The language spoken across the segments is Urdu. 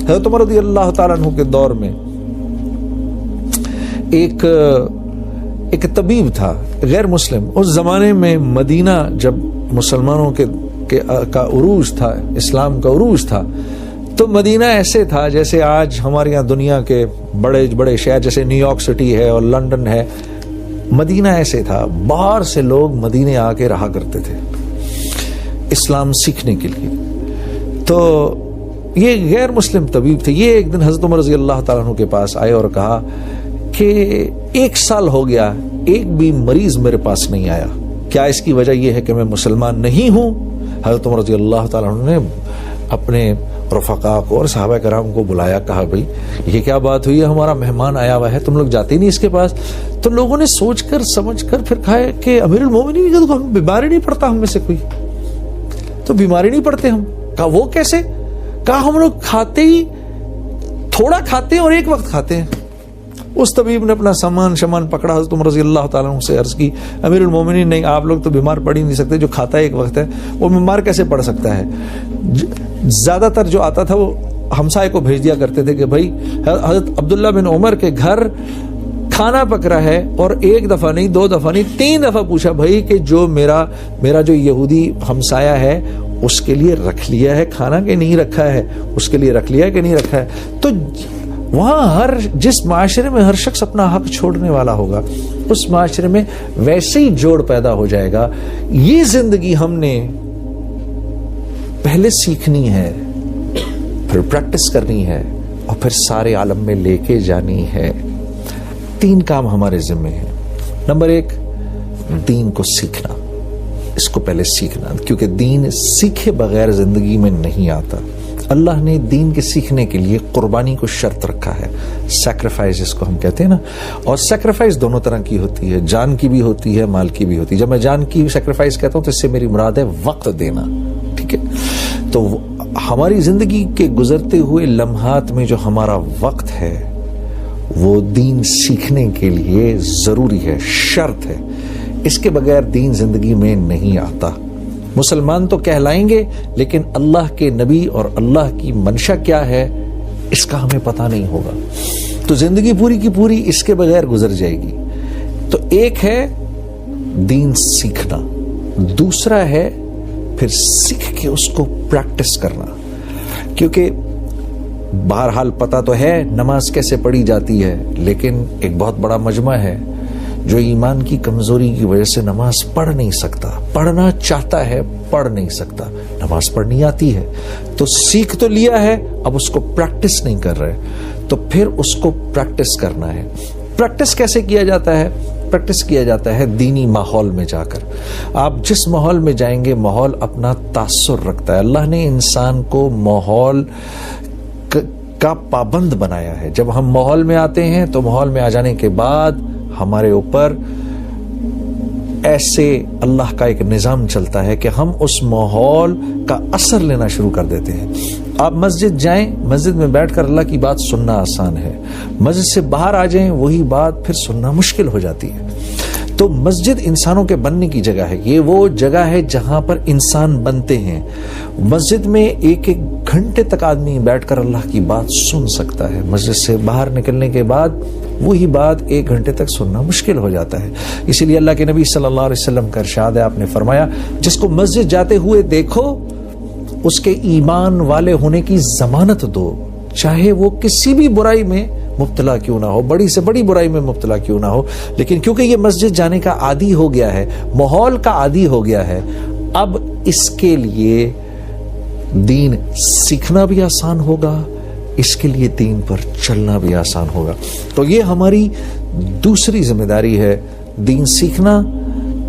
حضرت عمر رضی اللہ تعالیٰ عنہ کے دور میں ایک طبیب تھا غیر مسلم. اس زمانے میں مدینہ جب مسلمانوں کا عروج تھا، اسلام کا عروج تھا، تو مدینہ ایسے تھا جیسے آج ہمارے یہاں دنیا کے بڑے بڑے شہر جیسے نیو یارک سٹی ہے اور لنڈن ہے. مدینہ ایسے تھا، باہر سے لوگ مدینے آ کے رہا کرتے تھے اسلام سیکھنے کے لیے. تو یہ غیر مسلم طبیب تھے. یہ ایک دن حضرت عمر رضی اللہ تعالیٰ عنہ کے پاس آئے اور کہا کہ 1 سال ہو گیا ایک بھی مریض میرے پاس نہیں آیا، کیا اس کی وجہ یہ ہے کہ میں مسلمان نہیں ہوں؟ حضرت عمر رضی اللہ تعالیٰ عنہ نے اپنے رفقا کو اور صحابہ کرام کو بلایا، کہا بھائی یہ کیا بات ہوئی ہے، ہمارا مہمان آیا ہوا ہے، تم لوگ جاتے نہیں اس کے پاس. تو لوگوں نے سوچ کر سمجھ کر پھر کہا کہ امیر المومنین کا تو ہم بیماری نہیں پڑتا، ہم میں سے کوئی تو بیماری نہیں پڑتے ہم. کہا وہ کیسے؟ کہا ہم لوگ کھاتے ہی تھوڑا کھاتے ہیں اور ایک وقت کھاتے ہیں. اس طبیب نے اپنا سامان پکڑا، حضرت عمر رضی اللہ تعالیٰ عنہ سے عرض کی امیر المومنین نہیں، آپ لوگ تو بیمار پڑ ہی نہیں سکتے، جو کھاتا ہے ایک وقت ہے وہ بیمار کیسے پڑ سکتا ہے. زیادہ تر جو آتا تھا وہ ہمسائے کو بھیج دیا کرتے تھے کہ بھائی حضرت عبداللہ بن عمر کے گھر کھانا پک رہا ہے، اور 1 دفعہ نہیں 2 دفعہ نہیں 3 دفعہ پوچھا بھائی کہ جو میرا جو یہودی ہمسایہ ہے اس کے لیے رکھ لیا ہے کھانا کہ نہیں رکھا ہے، اس کے لیے رکھ لیا کہ نہیں رکھا ہے. تو وہاں جس معاشرے میں ہر شخص اپنا حق چھوڑنے والا ہوگا اس معاشرے میں ویسے ہی جوڑ پیدا ہو جائے گا. یہ زندگی ہم نے پہلے سیکھنی ہے، پھر پریکٹس کرنی ہے، اور پھر سارے عالم میں لے کے جانی ہے. 3 کام ہمارے ذمہ ہیں. نمبر 1 دین کو سیکھنا، اس کو پہلے سیکھنا، کیونکہ دین سیکھے بغیر زندگی میں نہیں آتا. اللہ نے دین کے سیکھنے کے لیے قربانی کو شرط رکھا ہے، سیکریفائز جس کو ہم کہتے ہیں نا. اور سیکریفائز دونوں طرح کی ہوتی ہے، جان کی بھی ہوتی ہے، مال کی بھی ہوتی ہے. جب میں جان کی سیکریفائز کہتا ہوں تو اس سے میری مراد ہے وقت دینا. ٹھیک ہے، تو ہماری زندگی کے گزرتے ہوئے لمحات میں جو ہمارا وقت ہے وہ دین سیکھنے کے لیے ضروری ہے، شرط ہے. اس کے بغیر دین زندگی میں نہیں آتا. مسلمان تو کہلائیں گے لیکن اللہ کے نبی اور اللہ کی منشا کیا ہے اس کا ہمیں پتہ نہیں ہوگا، تو زندگی پوری کی پوری اس کے بغیر گزر جائے گی. تو ایک ہے دین سیکھنا، دوسرا ہے پھر سیکھ کے اس کو پریکٹس کرنا. کیونکہ بہرحال پتہ تو ہے نماز کیسے پڑھی جاتی ہے، لیکن ایک بہت بڑا مجمع ہے جو ایمان کی کمزوری کی وجہ سے نماز پڑھ نہیں سکتا، پڑھنا چاہتا ہے پڑھ نہیں سکتا، نماز پڑھنی آتی ہے تو سیکھ تو لیا ہے، اب اس کو پریکٹس نہیں کر رہے، تو پھر اس کو پریکٹس کرنا ہے. پریکٹس کیسے کیا جاتا ہے؟ پریکٹس کیا جاتا ہے دینی ماحول میں جا کر. آپ جس ماحول میں جائیں گے ماحول اپنا تاثر رکھتا ہے. اللہ نے انسان کو ماحول کا پابند بنایا ہے. جب ہم ماحول میں آتے ہیں تو ماحول میں آ جانے کے بعد ہمارے اوپر ایسے اللہ کا ایک نظام چلتا ہے کہ ہم اس ماحول کا اثر لینا شروع کر دیتے ہیں. آپ مسجد جائیں، مسجد میں بیٹھ کر اللہ کی بات سننا آسان ہے، مسجد سے باہر آ جائیں وہی بات پھر سننا مشکل ہو جاتی ہے. تو مسجد انسانوں کے بننے کی جگہ ہے، یہ وہ جگہ ہے جہاں پر انسان بنتے ہیں. مسجد میں 1-1 گھنٹے تک آدمی بیٹھ کر اللہ کی بات سن سکتا ہے، مسجد سے باہر نکلنے کے بعد وہی بات 1 گھنٹے تک سننا مشکل ہو جاتا ہے. اسی لیے اللہ کے نبی صلی اللہ علیہ وسلم کا ارشاد ہے، آپ نے فرمایا جس کو مسجد جاتے ہوئے دیکھو اس کے ایمان والے ہونے کی ضمانت دو، چاہے وہ کسی بھی برائی میں مبتلا کیوں نہ ہو، بڑی سے بڑی برائی میں مبتلا کیوں نہ ہو. لیکن کیونکہ یہ مسجد جانے کا عادی ہو گیا ہے، ماحول کا عادی ہو گیا ہے، اب اس کے لیے دین سیکھنا بھی آسان ہوگا، اس کے لیے دین پر چلنا بھی آسان ہوگا. تو یہ ہماری دوسری ذمہ داری ہے، دین سیکھنا،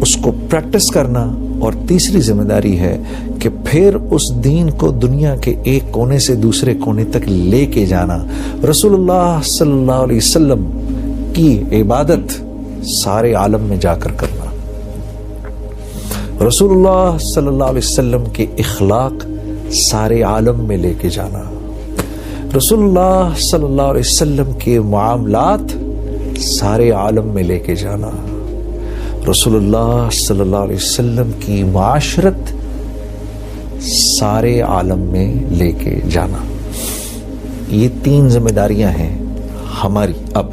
اس کو پریکٹس کرنا، اور تیسری ذمہ داری ہے کہ پھر اس دین کو دنیا کے ایک کونے سے دوسرے کونے تک لے کے جانا. رسول اللہ صلی اللہ علیہ وسلم کی عبادت سارے عالم میں جا کر کرنا، رسول اللہ صلی اللہ علیہ وسلم کے اخلاق سارے عالم میں لے کے جانا، رسول اللہ صلی اللہ علیہ وسلم کے معاملات سارے عالم میں لے کے جانا، رسول اللہ صلی اللہ علیہ وسلم کی معاشرت سارے عالم میں لے کے جانا. یہ 3 ذمہ داریاں ہیں ہماری اب،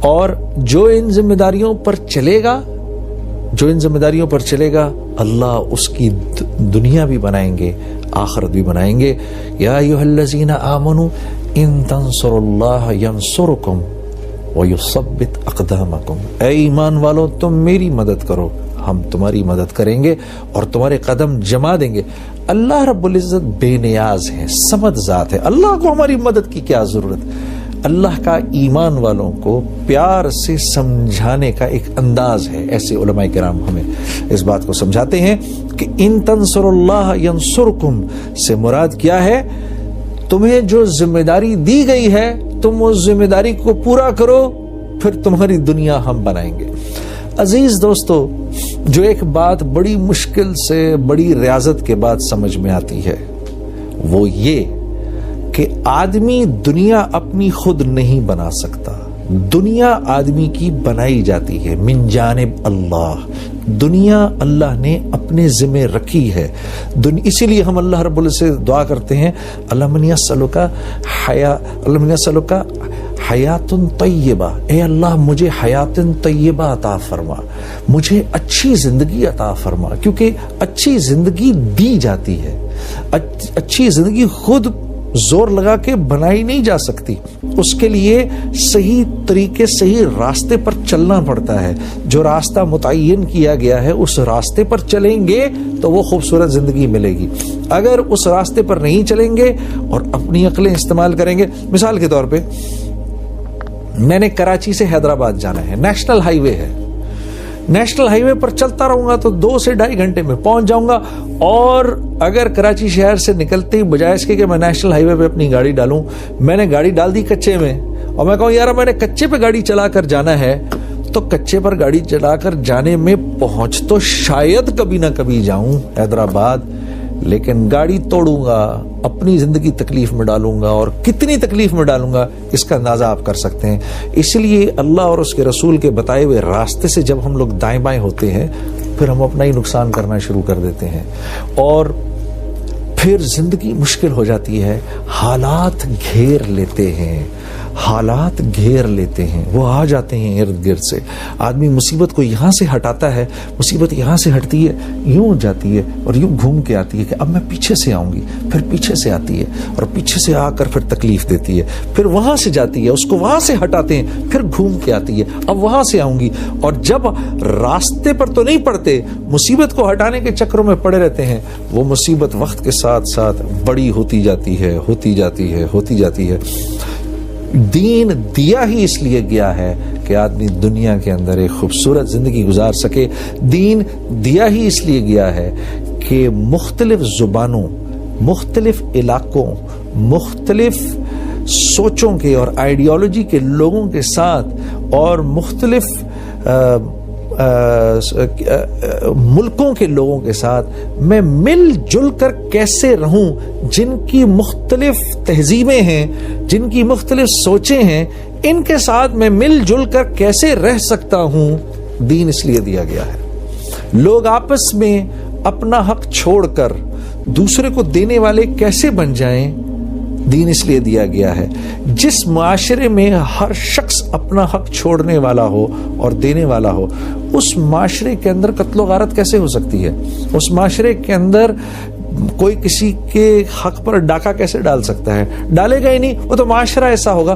اور جو ان ذمہ داریوں پر چلے گا اللہ اس کی دنیا بھی بنائیں گے، آخرت بھی بنائیں گے۔ یا ایھا الذین آمنوا ان تنصروا اللہ ینصرکم ویثبت اقدامکم، اے ایمان والو تم میری مدد کرو، ہم تمہاری مدد کریں گے اور تمہارے قدم جما دیں گے۔ اللہ رب العزت بے نیاز ہے، صمد ذات ہے، اللہ کو ہماری مدد کی کیا ضرورت؟ اللہ کا ایمان والوں کو پیار سے سمجھانے کا ایک انداز ہے۔ ایسے علماء کرام ہمیں اس بات کو سمجھاتے ہیں کہ ان تنصر اللہ ینصرکم سے مراد کیا ہے؟ تمہیں جو ذمہ داری دی گئی ہے تم اس ذمہ داری کو پورا کرو، پھر تمہاری دنیا ہم بنائیں گے۔ عزیز دوستو، جو ایک بات بڑی مشکل سے، بڑی ریاضت کے بعد سمجھ میں آتی ہے وہ یہ کہ آدمی دنیا اپنی خود نہیں بنا سکتا، دنیا آدمی کی بنائی جاتی ہے من جانب اللہ، دنیا اللہ نے اپنے ذمہ رکھی ہے۔ اسی لیے ہم اللہ رب العزت سے دعا کرتے ہیں اللہم انی اسألک حیات طیبہ، اے اللہ مجھے حیات طیبہ عطا فرما، مجھے اچھی زندگی عطا فرما، کیونکہ اچھی زندگی دی جاتی ہے، اچھی زندگی خود زور لگا کے بنائی نہیں جا سکتی، اس کے لیے صحیح طریقے، صحیح راستے پر چلنا پڑتا ہے۔ جو راستہ متعین کیا گیا ہے اس راستے پر چلیں گے تو وہ خوبصورت زندگی ملے گی۔ اگر اس راستے پر نہیں چلیں گے اور اپنی عقلیں استعمال کریں گے، مثال کے طور پہ میں نے کراچی سے حیدرآباد جانا ہے، نیشنل ہائی وے ہے، نیشنل ہائی وے پر چلتا رہوں گا تو 2 سے 2.5 گھنٹے میں پہنچ جاؤں گا، اور اگر کراچی شہر سے نکلتے ہی بجائے اس کے کہ میں نیشنل ہائی وے پہ اپنی گاڑی ڈالوں، میں نے گاڑی ڈال دی کچے میں، اور میں کہوں یار میں نے کچے پہ گاڑی چلا کر جانا ہے، تو کچے پر گاڑی چلا کر جانے میں پہنچ تو شاید کبھی نہ کبھی جاؤں حیدرآباد، لیکن گاڑی توڑوں گا، اپنی زندگی تکلیف میں ڈالوں گا، اور کتنی تکلیف میں ڈالوں گا اس کا اندازہ آپ کر سکتے ہیں۔ اس لیے اللہ اور اس کے رسول کے بتائے ہوئے راستے سے جب ہم لوگ دائیں بائیں ہوتے ہیں پھر ہم اپنا ہی نقصان کرنا شروع کر دیتے ہیں، اور پھر زندگی مشکل ہو جاتی ہے، حالات گھیر لیتے ہیں، حالات گھیر لیتے ہیں، وہ آ جاتے ہیں ارد گرد سے۔ آدمی مصیبت کو یہاں سے ہٹاتا ہے، مصیبت یہاں سے ہٹتی ہے، یوں جاتی ہے اور یوں گھوم کے آتی ہے کہ اب میں پیچھے سے آؤں گی، پھر پیچھے سے آتی ہے اور پیچھے سے آ کر پھر تکلیف دیتی ہے، پھر وہاں سے جاتی ہے، اس کو وہاں سے ہٹاتے ہیں، پھر گھوم کے آتی ہے، اب وہاں سے آؤں گی، اور جب راستے پر تو نہیں پڑتے، مصیبت کو ہٹانے کے چکروں میں پڑے رہتے ہیں، وہ مصیبت وقت کے ساتھ ساتھ بڑی ہوتی جاتی ہے، ہوتی جاتی ہے، ہوتی جاتی ہے۔ دین دیا ہی اس لیے گیا ہے کہ آدمی دنیا کے اندر ایک خوبصورت زندگی گزار سکے، دین دیا ہی اس لیے گیا ہے کہ مختلف زبانوں، مختلف علاقوں، مختلف سوچوں کے اور آئیڈیالوجی کے لوگوں کے ساتھ، اور مختلف ملکوں کے لوگوں کے ساتھ میں مل جل کر کیسے رہوں، جن کی مختلف تہذیبیں ہیں، جن کی مختلف سوچیں ہیں، ان کے ساتھ میں مل جل کر کیسے رہ سکتا ہوں، دین اس لیے دیا گیا ہے۔ لوگ آپس میں اپنا حق چھوڑ کر دوسرے کو دینے والے کیسے بن جائیں، دین اس لیے دیا گیا ہے۔ جس معاشرے میں ہر شخص اپنا حق چھوڑنے والا ہو اور دینے والا ہو، اس معاشرے کے اندر قتل و غارت کیسے ہو سکتی ہے؟ اس معاشرے کے اندر کوئی کسی کے حق پر ڈاکہ کیسے ڈال سکتا ہے؟ ڈالے گا ہی نہیں، وہ تو معاشرہ ایسا ہوگا